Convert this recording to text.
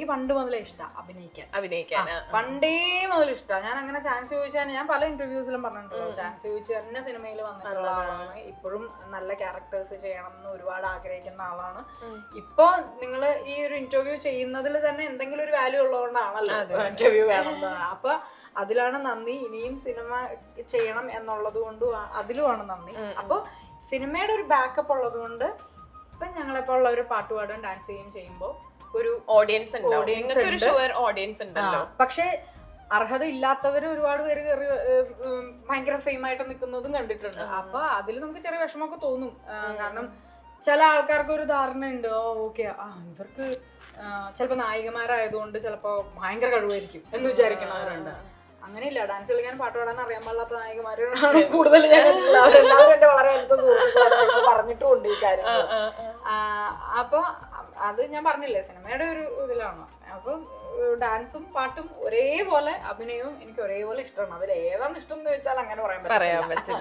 എനിക്ക് പണ്ട് മുതലേ ഇഷ്ടമാണ് അഭിനയിക്കാൻ പണ്ടേ മുതൽ ഇഷ്ടമാണ്. ഞാൻ അങ്ങനെ ചാൻസ് ചോദിച്ചാൽ ഞാൻ പല ഇന്റർവ്യൂസിലും പറഞ്ഞിട്ടുണ്ടല്ലോ, ചാൻസ് ചോദിച്ച് തന്നെ സിനിമയിൽ വന്നിട്ടുള്ള ആളാണ്. ഇപ്പോഴും നല്ല ക്യാരക്ടേഴ്സ് ചെയ്യണം എന്ന് ഒരുപാട് ആഗ്രഹിക്കുന്ന ആളാണ്. ഇപ്പൊ നിങ്ങൾ ഈ ഒരു ഇന്റർവ്യൂ ചെയ്യുന്നതിൽ തന്നെ എന്തെങ്കിലും ഒരു വാല്യൂ ഉള്ളതുകൊണ്ടാണല്ലോ ഇന്റർവ്യൂ വേണമെന്ന്. അപ്പൊ അതിലാണ് നന്ദി. ഇനിയും സിനിമ ചെയ്യണം എന്നുള്ളത് കൊണ്ടും അതിലുമാണ് നന്ദി. അപ്പൊ സിനിമയുടെ ഒരു ബാക്കപ്പ് ഉള്ളത് കൊണ്ട് ഇപ്പൊ ഞങ്ങളെപ്പോലുള്ള ഒരു പാട്ടുപാടും ഡാൻസ് ചെയ്യുമ്പോൾ ഒരു ഓഡിയൻസ് ഉണ്ടല്ലോ. പക്ഷെ അർഹത ഇല്ലാത്തവര് ഒരുപാട് പേര് കയറി ഭയങ്കര ഫെയിമായിട്ട് നിൽക്കുന്നതും കണ്ടിട്ടുണ്ട്. അപ്പൊ അതിൽ നമുക്ക് ചെറിയ വിഷമമൊക്കെ തോന്നും. കാരണം ചില ആൾക്കാർക്ക് ഒരു ധാരണ ഉണ്ട്, ഓക്കെ ഇവർക്ക് ചിലപ്പോ നായികമാരായതുകൊണ്ട് ചിലപ്പോ ഭയങ്കര കഴിവായിരിക്കും എന്ന് വിചാരിക്കണവരുണ്ട്. അങ്ങനെയില്ല. ഡാൻസ് കളിക്കാൻ പാട്ട് പാടാൻ അറിയാൻ പാടില്ലാത്ത നായികമാരാണ് കൂടുതൽ. എല്ലാവരും എന്റെ വളരെ അടുത്ത സുഹൃത്തുക്കളാണ് പറഞ്ഞിട്ടുമുണ്ട് ഈ കാര്യങ്ങൾ. അപ്പൊ അത് ഞാൻ പറഞ്ഞില്ലേ, സിനിമയുടെ ഒരു ഇതിലാണ്. അപ്പൊ ഡാൻസും പാട്ടും ഒരേപോലെ, അഭിനയവും എനിക്ക് ഒരേപോലെ ഇഷ്ടമാണ്. അതിൽ ഏതാണ് ഇഷ്ടം എന്ന് ചോദിച്ചാൽ അങ്ങനെ പറയാൻ പറ്റില്ല.